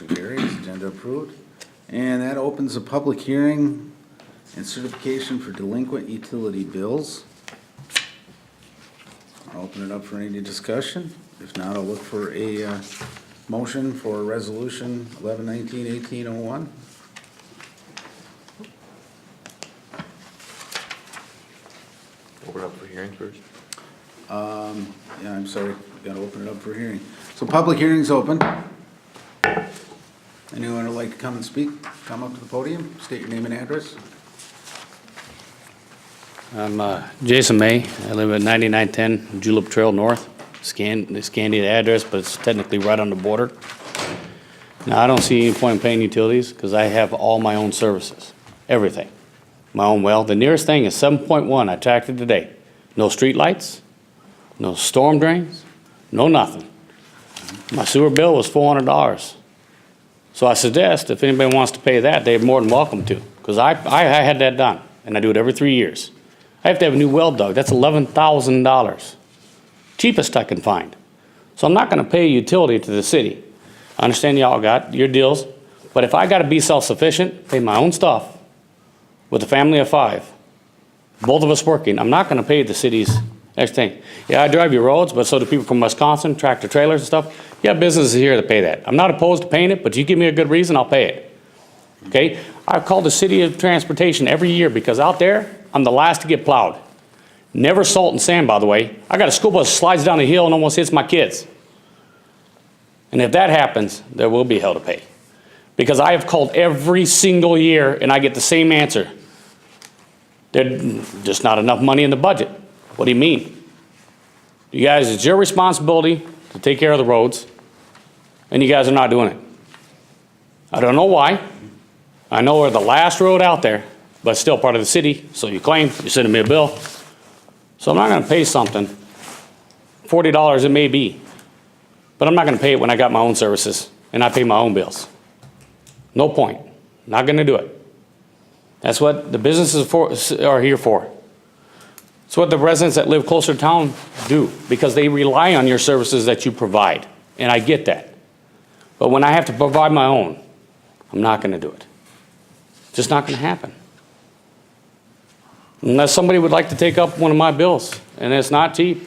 Motion carries, agenda approved. And that opens a public hearing and certification for delinquent utility bills. I'll open it up for any discussion. If not, I'll look for a motion for resolution 11/19/1801. Open up for hearing first. Yeah, I'm sorry, gotta open it up for hearing. So public hearing's open. Anyone would like to come and speak, come up to the podium, state your name and address. I'm Jason May. I live at 9910 Julep Trail North. Scandia address, but it's technically right on the border. Now, I don't see any point in paying utilities because I have all my own services, everything. My own well. The nearest thing is 7.1. I tracked it today. No street lights, no storm drains, no nothing. My sewer bill was $400. So I suggest if anybody wants to pay that, they're more than welcome to, because I had that done, and I do it every 3 years. I have to have a new well dug. That's $11,000. Cheapest I can find. So I'm not going to pay a utility to the city. I understand y'all got your deals, but if I got to be self-sufficient, pay my own stuff with a family of 5, both of us working, I'm not going to pay the city's next thing. Yeah, I drive your roads, but so do people from Wisconsin, tractor trailers and stuff. Yeah, businesses here to pay that. I'm not opposed to paying it, but you give me a good reason, I'll pay it. Okay? I've called the city of transportation every year because out there, I'm the last to get plowed. Never salt and sand, by the way. I got a school bus slides down a hill and almost hits my kids. And if that happens, there will be hell to pay. Because I have called every single year and I get the same answer. There's just not enough money in the budget. What do you mean? You guys, it's your responsibility to take care of the roads, and you guys are not doing it. I don't know why. I know we're the last road out there, but still part of the city, so you claim, you're sending me a bill. So I'm not gonna pay something, $40 it may be, but I'm not gonna pay it when I got my own services and I pay my own bills. No point, not gonna do it. That's what the businesses are here for. It's what the residents that live closer to town do, because they rely on your services that you provide, and I get that. But when I have to provide my own, I'm not gonna do it. Just not gonna happen. Unless somebody would like to take up one of my bills, and it's not cheap.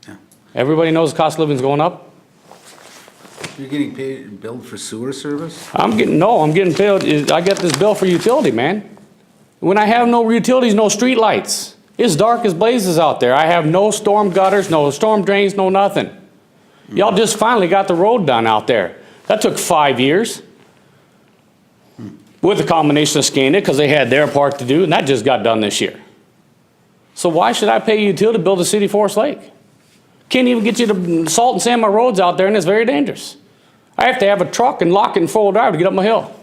Yeah. Everybody knows the cost of living is going up. You're getting paid, billed for sewer service? I'm getting paid, I get this bill for utility, man. When I have no utilities, no street lights. It's dark as blazes out there. I have no storm gutters, no storm drains, no nothing. Y'all just finally got the road done out there. That took 5 years. With a combination of Scandia, because they had their part to do, and that just got done this year. So why should I pay a utility to build a city Forest Lake? Can't even get you to salt and sand my roads out there, and it's very dangerous. I have to have a truck and lock it in four-wheel drive to get up my hill,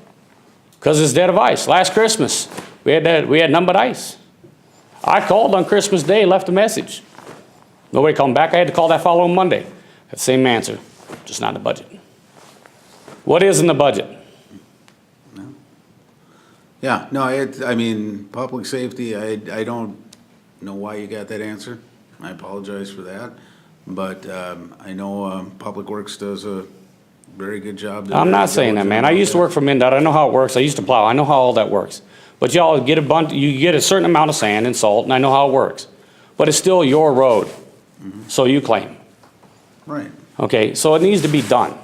because it's dead of ice. Last Christmas, we had none but ice. I called on Christmas Day, left a message. Nobody called back. I had to call that following Monday. That same answer, just not in the budget. What is in the budget? Yeah, no, I mean, public safety, I don't know why you got that answer. I apologize for that. But I know Public Works does a very good job. I'm not saying that, man. I used to work for MnDOT. I know how it works. I used to plow. I know how all that works. But y'all get you get a certain amount of sand and salt, and I know how it works. But it's still your road, so you claim. Right. Okay, so it needs to be done.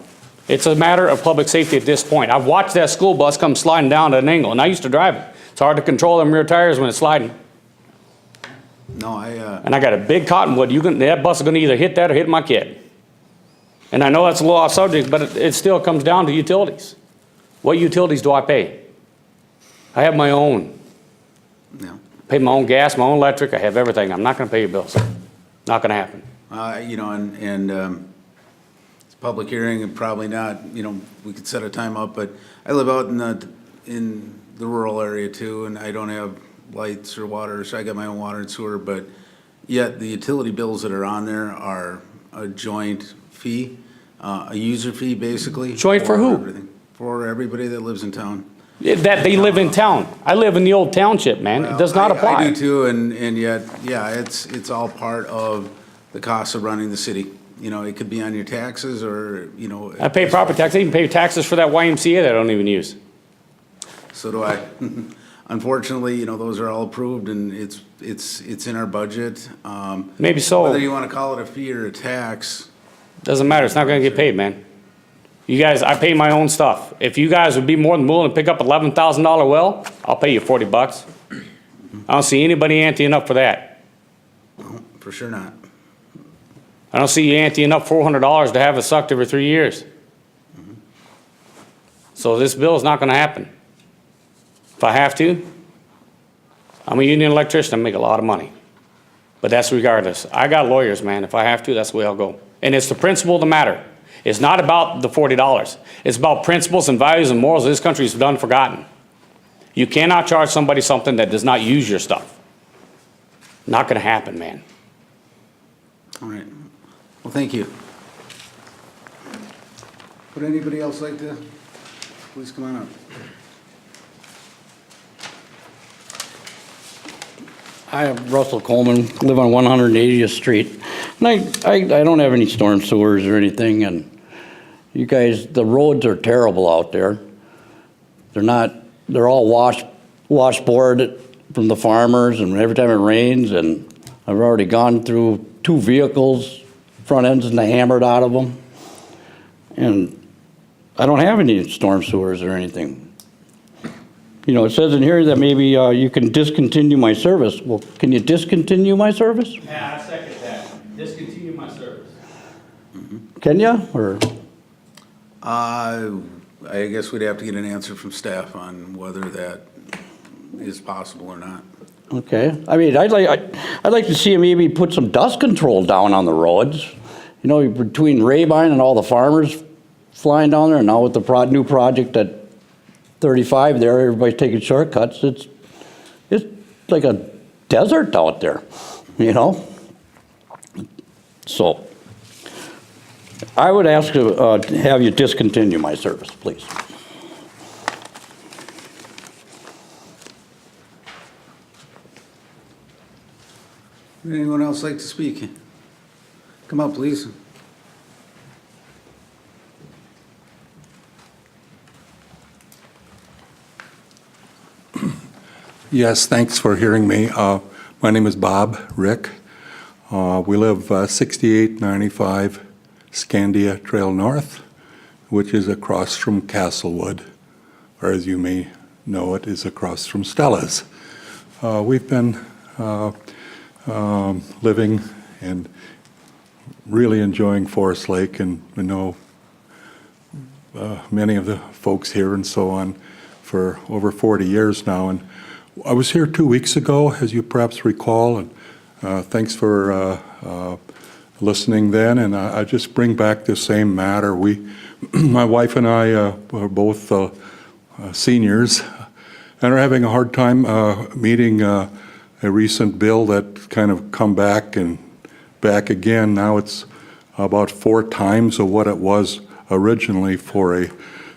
It's a matter of public safety at this point. I've watched that school bus come sliding down at an angle, and I used to drive it. It's hard to control them rear tires when it's sliding. No, And I got a big cottonwood. That bus is going to either hit that or hit my kid. And I know that's a little off subject, but it still comes down to utilities. What utilities do I pay? I have my own. yeah. Pay my own gas, my own electric. I have everything. I'm not going to pay your bills. Not going to happen. You know, and it's a public hearing and probably not, you know, we could set a time up, but I live out in the rural area too, and I don't have lights or water, so I got my own water and sewer, but yet the utility bills that are on there are a joint fee, a user fee basically. Joint for who? Everything. For everybody that lives in town. That they live in town. I live in the old township, man. It does not apply. I do too, and yet, yeah, it's all part of the cost of running the city. You know, it could be on your taxes or, you know. I pay property tax, I even pay taxes for that YMCA that I don't even use. So do I. Unfortunately, you know, those are all approved and it's in our budget. Maybe so. Whether you want to call it a fee or a tax, Doesn't matter, it's not gonna get paid, man. You guys, I pay my own stuff. If you guys would be more than willing to pick up $11,000 well, I'll pay you $40. I don't see anybody anteing up for that. for sure not. I don't see you anteing up $400 to have it sucked every 3 years. So this bill is not gonna happen. If I have to, I'm a union electrician, I make a lot of money. But that's regardless. I got lawyers, man. If I have to, that's the way I'll go. And it's the principle of the matter. It's not about the $40. It's about principles and values and morals this country is done forgotten. You cannot charge somebody something that does not use your stuff. Not gonna happen, man. All right. Well, thank you. Would anybody else like to, please come on up. I have Russell Coleman, live on 180th Street. And I don't have any storm sewers or anything, and you guys, the roads are terrible out there. They're all washboard from the farmers, and every time it rains, and I've already gone through 2 vehicles, front ends and hammered out of them. And I don't have any storm sewers or anything. You know, it says in here that maybe you can discontinue my service. Well, can you discontinue my service? Yeah, I second that. Discontinue my service. Can you, or? I guess we'd have to get an answer from staff on whether that is possible or not. Okay, I mean, I'd like to see you maybe put some dust control down on the roads. You know, between Rabine and all the farmers flying down there, and now with the new project at 35 there, everybody's taking shortcuts. It's like a desert out there, you know? So, I would ask to have you discontinue my service, please. Would anyone else like to speak? Come up, please. Yes, thanks for hearing me. My name is Bob Rick. We live 6895 Scandia Trail North, which is across from Castlewood, or as you may know, it is across from Stella's. We've been living and really enjoying Forest Lake, and we know many of the folks here and so on for over 40 years now. And I was here 2 weeks ago, as you perhaps recall, and thanks for listening then. And I just bring back the same matter. My wife and I are both seniors and are having a hard time meeting a recent bill that kind of come back and back again. Now it's about 4 times of what it was originally for a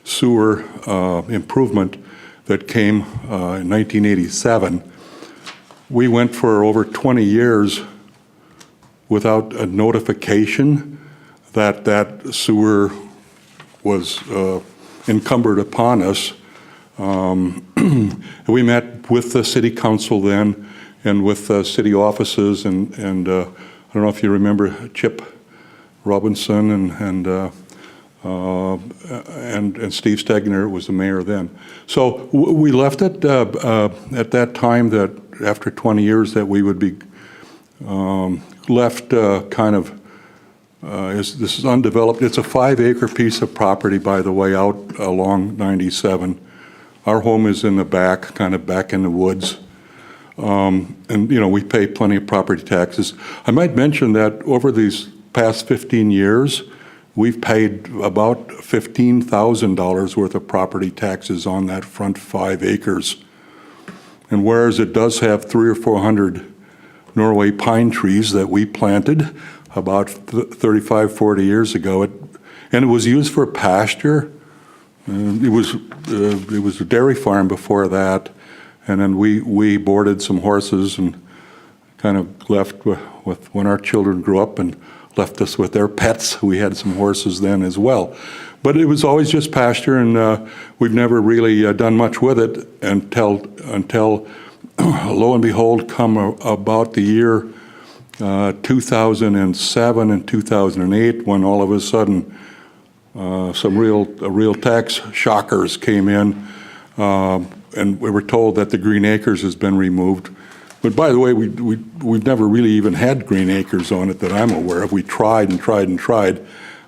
sewer improvement that came in 1987. We went for over 20 years without a notification that that sewer was encumbered upon us. We met with the city council then and with city offices, and I don't know if you remember Chip Robinson and Steve Stegner was the mayor then. So we left it at that time that after 20 years that we would be left kind of, this is undeveloped. It's a 5-acre piece of property, by the way, out along 97. Our home is in the back, kind of back in the woods. And, you know, we pay plenty of property taxes. I might mention that over these past 15 years, we've paid about $15,000 worth of property taxes on that front 5 acres. And whereas it does have 300 or 400 Norway pine trees that we planted about 35, 40 years ago, and it was used for pasture. It was a dairy farm before that, and then we boarded some horses and kind of left with when our children grew up and left us with their pets. We had some horses then as well. But it was always just pasture, and we've never really done much with it until lo and behold, come about the year 2007 and 2008, when all of a sudden some real tax shockers came in, and we were told that the Green Acres has been removed. But by the way, we've never really even had Green Acres on it that I'm aware of. We tried and tried and tried,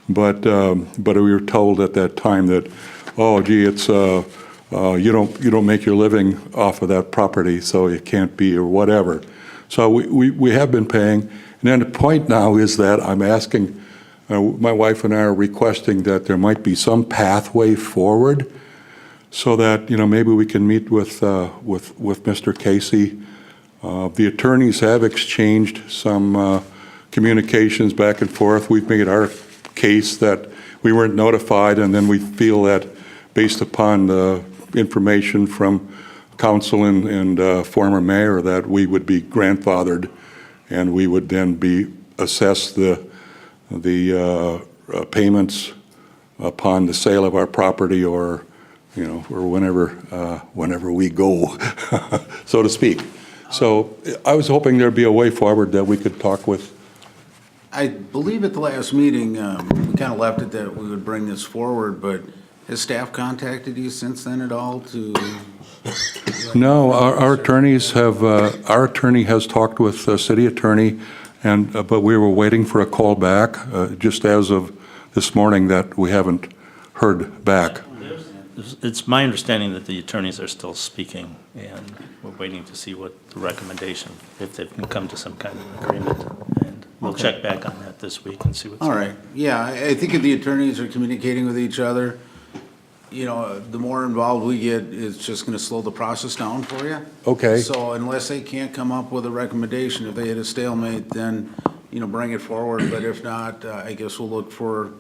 but we were told at that time that, oh gee, it's you don't make your living off of that property, so it can't be, or whatever. So we have been paying, and then the point now is that I'm asking, my wife and I are requesting that there might be some pathway forward, so that maybe we can meet with Mr. Casey. The attorneys have exchanged some communications back and forth. We've made our case that we weren't notified, and then we feel that based upon the information from council and former mayor, that we would be grandfathered, and we would then be assessed the payments upon the sale of our property, or or whenever we go, so to speak. So I was hoping there'd be a way forward that we could talk with. I believe at the last meeting, we kind of left it that we would bring this forward, but has staff contacted you since then at all to? No, our attorneys have, our attorney has talked with the city attorney, but we were waiting for a call back, just as of this morning, that we haven't heard back. It's my understanding that the attorneys are still speaking, and we're waiting to see what the recommendation, if they can come to some kind of agreement. And we'll check back on that this week and see what's. All right, yeah, I think if the attorneys are communicating with each other, the more involved we get, it's just gonna slow the process down for you. Okay. So unless they can't come up with a recommendation, if they hit a stalemate, then, bring it forward, but if not, I guess we'll look for,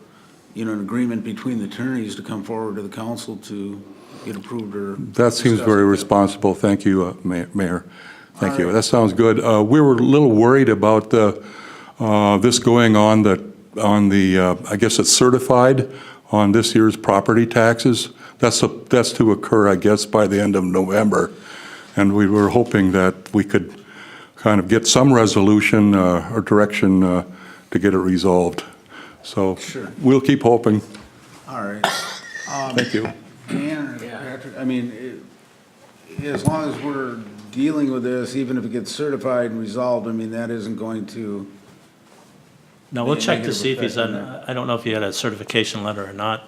an agreement between the attorneys to come forward to the council to get approved or. That seems discussed. very responsible. Thank you, Mayor. Thank you. All right. That sounds good. We were a little worried about this going on the I guess it's certified on this year's property taxes. That's to occur, I guess, by the end of November. And we were hoping that we could kind of get some resolution or direction to get it resolved. So Sure. we'll keep hoping. All right. Thank you. Dan, Patrick, I mean, as long as we're dealing with this, even if it gets certified and resolved, I mean, that isn't going to. No, we'll Any check to negative see if he's effect on, on I don't know if he had a certification letter or not,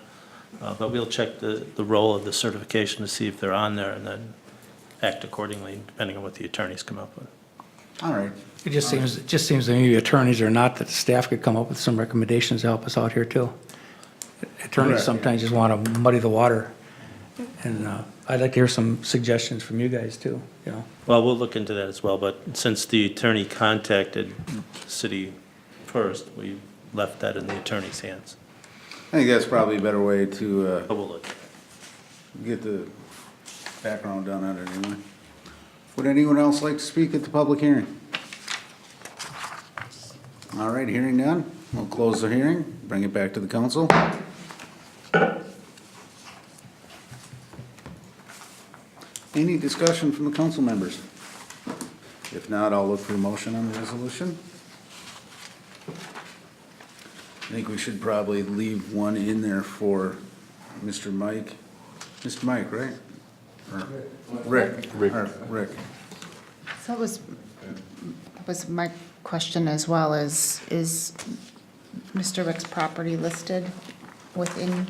but we'll check the role of the certification to see if they're on there, and then act accordingly, depending on what the attorneys come up with. All right. It just seems to me, attorneys or not, that the staff could come up with some recommendations to help us out here too. Attorneys Correct. sometimes just want to muddy the water. And I'd like to hear some suggestions from you guys too, Well, we'll look into that as well, but since the attorney contacted the city first, we left that in the attorney's hands. I think that's probably a better way to But we'll look. get the background done on it anyway. Would anyone else like to speak at the public hearing? All right, hearing none, we'll close the hearing, bring it back to the council. Any discussion from the council members? If not, I'll look for a motion on the resolution. I think we should probably leave one in there for Mr. Mike. Mr. Mike, right? Or Rick. Or Rick. So that was my question as well, is Mr. Rick's property listed within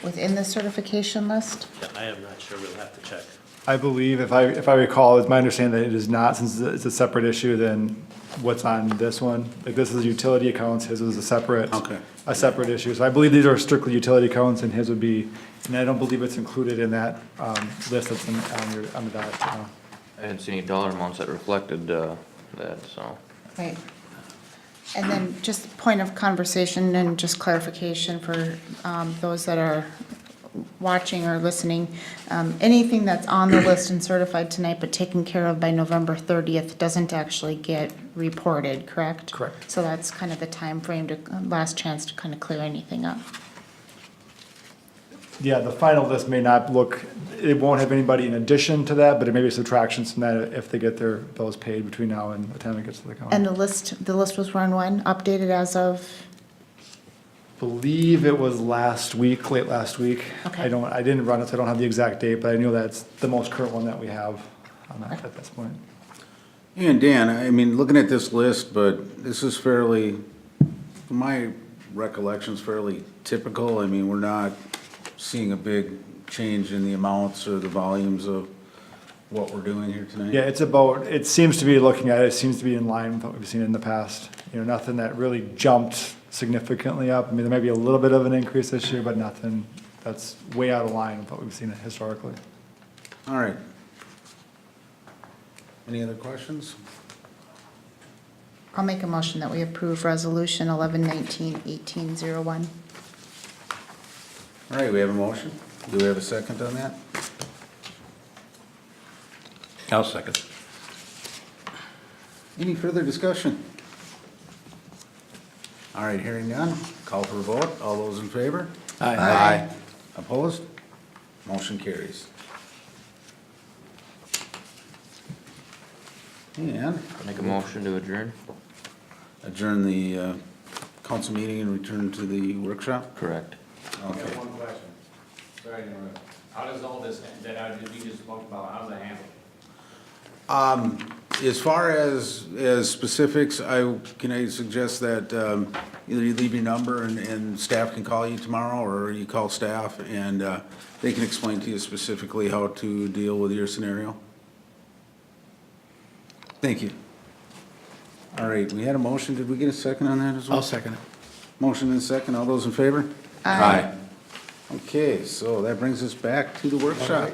the certification list? I am not sure, we'll have to check. I believe, if I recall, it's my understanding that it is not, since it's a separate issue than what's on this one. Like, this is utility accounts, his was a separate. Okay. A separate issue. So I believe these are strictly utility accounts, and his would be, and I don't believe it's included in that list that's on the docket. I didn't see any dollar amounts that reflected that, so. Right. And then just point of conversation and just clarification for those that are watching or listening, anything that's on the list and certified tonight but taken care of by November 30th doesn't actually get reported, correct? Correct. So that's kind of the time frame to, last chance to kind of clear anything up. Yeah, the final list may not look, it won't have anybody in addition to that, but it may be subtractions from that if they get their bills paid between now and the time it gets to the county. And the list was run when? Updated as of? Believe it was last week, late last week. Okay. I didn't run it, so I don't have the exact date, but I knew that's the most current one that we have on that at this point. And Dan, I mean, looking at this list, but this is fairly, from my recollections, fairly typical. I mean, we're not seeing a big change in the amounts or the volumes of what we're doing here tonight. Yeah, it's about, it seems to be, looking at it, it seems to be in line with what we've seen in the past. You know, nothing that really jumped significantly up. I mean, there might be a little bit of an increase this year, but nothing that's way out of line with what we've seen historically. All right. Any other questions? I'll make a motion that we approve resolution 1119-1801. All right, we have a motion. Do we have a second on that? I'll second. Any further discussion? All right, hearing none, call for a vote. All those in favor? Aye. Opposed? Motion carries. And Make a motion to adjourn? adjourn the council meeting and return to the workshop? Correct. Okay. One question. Sorry to interrupt. How does all this, that we just spoke about, how's that handled? As far as specifics, can I suggest that either you leave your number and staff can call you tomorrow, or you call staff and they can explain to you specifically how to deal with your scenario? Thank you. All right, we had a motion. Did we get a second on that as well? I'll second it. Motion and second. All those in favor? Aye. Okay, so that brings us back to the workshop.